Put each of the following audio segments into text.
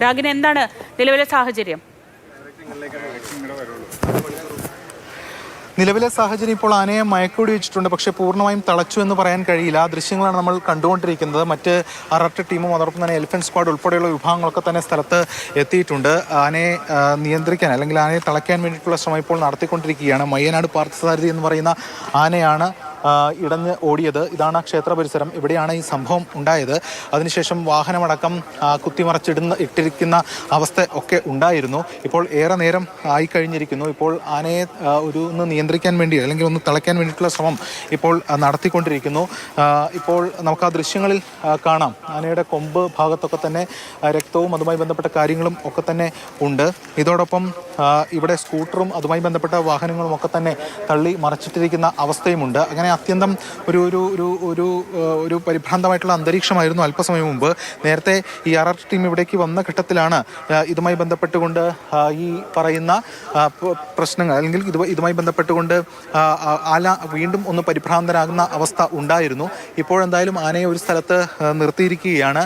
രാഗിന് എന്താണ് നിലവിലെ സാഹചര്യം? നിലവിലെ സാഹചര്യം ഇപ്പോൾ ആനയെ മയക്കുവെടി വെച്ചിട്ടുണ്ട്, പക്ഷേ പൂർണ്ണമായും തളച്ചു എന്ന് പറയാൻ കഴിയില്ല. ആ ദൃശ്യങ്ങളാണ് നമ്മൾ കണ്ടുകൊണ്ടിരിക്കുന്നത്. മറ്റ് അലർട്ട് ടീമും അതോടൊപ്പം തന്നെ എലിഫന്റ് സ്ക്വാഡ് ഉൾപ്പെടെയുള്ള വിഭാഗങ്ങളൊക്കെ തന്നെ സ്ഥലത്ത് എത്തിയിട്ടുണ്ട്. ആനയെ നിയന്ത്രിക്കാൻ അല്ലെങ്കിൽ ആനയെ തളയ്ക്കാൻ വേണ്ടിയിട്ടുള്ള ശ്രമം ഇപ്പോൾ നടത്തിക്കൊണ്ടിരിക്കുകയാണ്. മയ്യനാട് പാർത്ഥസാരഥി എന്ന് പറയുന്ന ആനയാണ് ഇടഞ്ഞ് ഓടിയത്. ഇതാണ് ആ ക്ഷേത്ര പരിസരം. ഇവിടെയാണ് ഈ സംഭവം ഉണ്ടായത്. അതിനുശേഷം വാഹനമടക്കം ഇട്ടിരിക്കുന്ന അവസ്ഥ ഒക്കെ ഉണ്ടായിരുന്നു. ഇപ്പോൾ ഏറെ നേരം ആയിക്കഴിഞ്ഞിരിക്കുന്നു. ഇപ്പോൾ ആനയെ ഒന്ന് നിയന്ത്രിക്കാൻ വേണ്ടി അല്ലെങ്കിൽ ഒന്ന് തളയ്ക്കാൻ വേണ്ടിയിട്ടുള്ള ശ്രമം ഇപ്പോൾ നടത്തിക്കൊണ്ടിരിക്കുന്നു. ഇപ്പോൾ നമുക്ക് ആ ദൃശ്യങ്ങളിൽ കാണാം. ആനയുടെ കൊമ്പ് ഭാഗത്തൊക്കെ തന്നെ രക്തവും അതുമായി ബന്ധപ്പെട്ട കാര്യങ്ങളും ഒക്കെ തന്നെ ഉണ്ട്. ഇതോടൊപ്പം ഇവിടെ സ്കൂട്ടറും അതുമായി ബന്ധപ്പെട്ട വാഹനങ്ങളും ഒക്കെ തന്നെ തള്ളി മറിച്ചിട്ടിരിക്കുന്ന അവസ്ഥയുമുണ്ട്. അങ്ങനെ അത്യന്തം ഒരു പരിഭ്രാന്തമായിട്ടുള്ള അന്തരീക്ഷമായിരുന്നു അല്പസമയം മുമ്പ്. നേരത്തെ ഈ അലർട്ട് ടീം ഇവിടേക്ക് വന്ന ഘട്ടത്തിലാണ് ഇതുമായി ബന്ധപ്പെട്ടുകൊണ്ട് ഈ പറയുന്ന പ്രശ്നങ്ങൾ അല്ലെങ്കിൽ ഇതുമായി ബന്ധപ്പെട്ടുകൊണ്ട് ആന വീണ്ടും ഒന്ന് പരിഭ്രാന്തനാകുന്ന അവസ്ഥ ഉണ്ടായിരുന്നു. ഇപ്പോഴെന്തായാലും ആനയെ ഒരു സ്ഥലത്ത് നിർത്തിയിരിക്കുകയാണ്.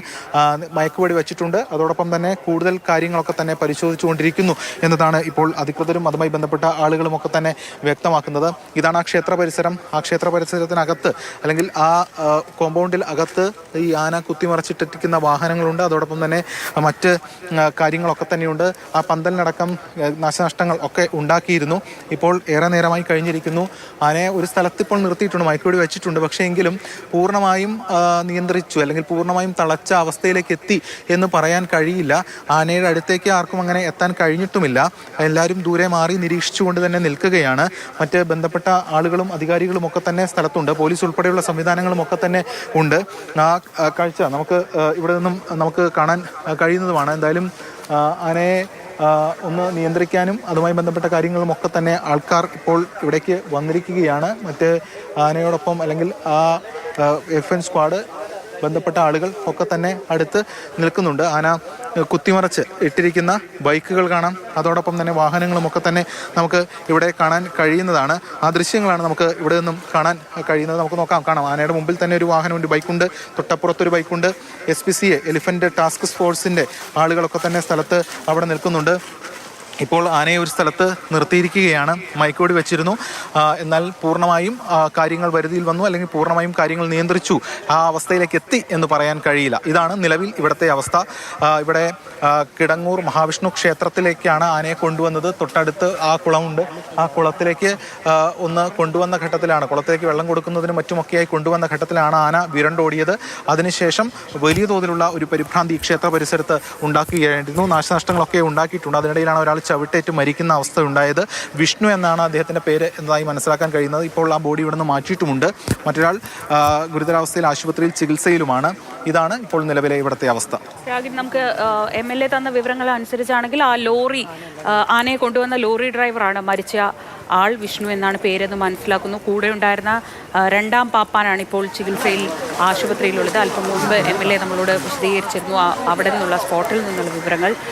മയക്കുവെടി വെച്ചിട്ടുണ്ട്. അതോടൊപ്പം തന്നെ കൂടുതൽ കാര്യങ്ങളൊക്കെ തന്നെ പരിശോധിച്ചുകൊണ്ടിരിക്കുന്നു എന്നതാണ് ഇപ്പോൾ അധികൃതരും അതുമായി ബന്ധപ്പെട്ട ആളുകളുമൊക്കെ തന്നെ വ്യക്തമാക്കുന്നത്. ഇതാണ് ആ ക്ഷേത്ര പരിസരം. ആ ക്ഷേത്ര പരിസരത്തിനകത്ത് അല്ലെങ്കിൽ ആ കോമ്പൗണ്ടിൽ അകത്ത് ഈ ആന കുത്തിമറിച്ചിട്ടിരിക്കുന്ന വാഹനങ്ങളുണ്ട്. അതോടൊപ്പം തന്നെ മറ്റ് കാര്യങ്ങളൊക്കെ തന്നെയുണ്ട്. ആ പന്തലിനടക്കം നാശനഷ്ടങ്ങൾ ഒക്കെ ഉണ്ടാക്കിയിരുന്നു. ഇപ്പോൾ ഏറെ നേരമായി കഴിഞ്ഞിരിക്കുന്നു. ആനയെ ഒരു സ്ഥലത്ത് ഇപ്പോൾ നിർത്തിയിട്ടുണ്ട്, മയക്കുവെടി വെച്ചിട്ടുണ്ട്. പക്ഷേ എങ്കിലും പൂർണ്ണമായും നിയന്ത്രിച്ചു അല്ലെങ്കിൽ പൂർണ്ണമായും തളച്ച അവസ്ഥയിലേക്ക് എത്തി എന്ന് പറയാൻ കഴിയില്ല. ആനയുടെ അടുത്തേക്ക് ആർക്കും അങ്ങനെ എത്താൻ കഴിഞ്ഞിട്ടുമില്ല. എല്ലാവരും ദൂരെ മാറി നിരീക്ഷിച്ചുകൊണ്ട് തന്നെ നിൽക്കുകയാണ്. മറ്റ് ബന്ധപ്പെട്ട ആളുകളും അധികാരികളും ഒക്കെ തന്നെ സ്ഥലത്തുണ്ട്. പോലീസ് ഉൾപ്പെടെയുള്ള സംവിധാനങ്ങളും ഒക്കെ തന്നെ ഉണ്ട്. ആ കാഴ്ച നമുക്ക് ഇവിടെ നിന്നും നമുക്ക് കാണാൻ കഴിയുന്നതുമാണ്. എന്തായാലും ആനയെ ഒന്ന് നിയന്ത്രിക്കാനും അതുമായി ബന്ധപ്പെട്ട കാര്യങ്ങളും ഒക്കെ തന്നെ ആൾക്കാർ ഇപ്പോൾ ഇവിടേക്ക് വന്നിരിക്കുകയാണ്. മറ്റ് ആനയോടൊപ്പം അല്ലെങ്കിൽ ആ എലിഫന്റ് സ്ക്വാഡ് ബന്ധപ്പെട്ട ആളുകൾ ഒക്കെ തന്നെ അടുത്ത് നിൽക്കുന്നുണ്ട്. ആന കുത്തിമറച്ച് ഇട്ടിരിക്കുന്ന ബൈക്കുകൾ കാണാം. അതോടൊപ്പം തന്നെ വാഹനങ്ങളുമൊക്കെ തന്നെ നമുക്ക് ഇവിടെ കാണാൻ കഴിയുന്നതാണ്. ആ ദൃശ്യങ്ങളാണ് നമുക്ക് ഇവിടെ നിന്നും കാണാൻ കഴിയുന്നത്. നമുക്ക് കാണാം. ആനയുടെ മുമ്പിൽ തന്നെ ഒരു വാഹനമുണ്ട്, ബൈക്കുണ്ട്. തൊട്ടപ്പുറത്തൊരു ബൈക്കുണ്ട്. SPCA എലിഫന്റ് ടാസ്ക് ഫോഴ്സിൻ്റെ ആളുകളൊക്കെ തന്നെ സ്ഥലത്ത് അവിടെ നിൽക്കുന്നുണ്ട്. ഇപ്പോൾ ആനയെ ഒരു സ്ഥലത്ത് നിർത്തിയിരിക്കുകയാണ്. മയക്കുവെടി വെച്ചിരുന്നു. എന്നാൽ പൂർണ്ണമായും കാര്യങ്ങൾ വരുതിയിൽ വന്നു അല്ലെങ്കിൽ പൂർണ്ണമായും കാര്യങ്ങൾ നിയന്ത്രിച്ചു ആ അവസ്ഥയിലേക്ക് എത്തി എന്ന് പറയാൻ കഴിയില്ല. ഇതാണ് നിലവിൽ ഇവിടുത്തെ അവസ്ഥ. ഇവിടെ കിടങ്ങൂർ മഹാവിഷ്ണു ക്ഷേത്രത്തിലേക്കാണ് ആനയെ കൊണ്ടുവന്നത്. തൊട്ടടുത്ത് ആ കുളമുണ്ട്. ആ കുളത്തിലേക്ക് ഒന്ന് കൊണ്ടുവന്ന ഘട്ടത്തിലാണ്, കുളത്തിലേക്ക് വെള്ളം കൊടുക്കുന്നതിനും മറ്റുമൊക്കെയായി കൊണ്ടുവന്ന ഘട്ടത്തിലാണ് ആന വിരണ്ടോടിയത്. അതിനുശേഷം വലിയ തോതിലുള്ള ഒരു പരിഭ്രാന്തി ക്ഷേത്ര പരിസരത്ത് ഉണ്ടാക്കുകയായിരുന്നു. നാശനഷ്ടങ്ങളൊക്കെ ഉണ്ടാക്കിയിട്ടുണ്ട്. അതിനിടയിലാണ് ഒരാൾ ചവിട്ടേറ്റ് മരിക്കുന്ന അവസ്ഥ ഉണ്ടായത്. വിഷ്ണു എന്നാണ് അദ്ദേഹത്തിൻ്റെ പേര് എന്നതായി മനസ്സിലാക്കാൻ കഴിയുന്നത്. ഇപ്പോൾ ആ ബോഡി ഇവിടെ നിന്ന് മാറ്റിയിട്ടുമുണ്ട്. മറ്റൊരാൾ ഗുരുതരാവസ്ഥയിൽ ആശുപത്രിയിൽ ചികിത്സയിലുമാണ്. ഇതാണ് ഇപ്പോൾ നിലവിലെ ഇവിടുത്തെ അവസ്ഥ. നമുക്ക് MLA തന്ന വിവരങ്ങൾ അനുസരിച്ചാണെങ്കിൽ ആ ലോറി ആനയെ കൊണ്ടുവന്ന ലോറി ഡ്രൈവറാണ് മരിച്ച ആൾ. വിഷ്ണു എന്നാണ് പേരെന്ന് മനസ്സിലാക്കുന്നു. കൂടെ ഉണ്ടായിരുന്ന രണ്ടാം പാപ്പാനാണ് ഇപ്പോൾ ചികിത്സയിൽ ആശുപത്രിയിലുള്ളത്. അല്പം മുൻപ് MLA നമ്മളോട് വിശദീകരിച്ചിരുന്നു അവിടെ നിന്നുള്ള സ്പോട്ടിൽ നിന്നുള്ള വിവരങ്ങൾ.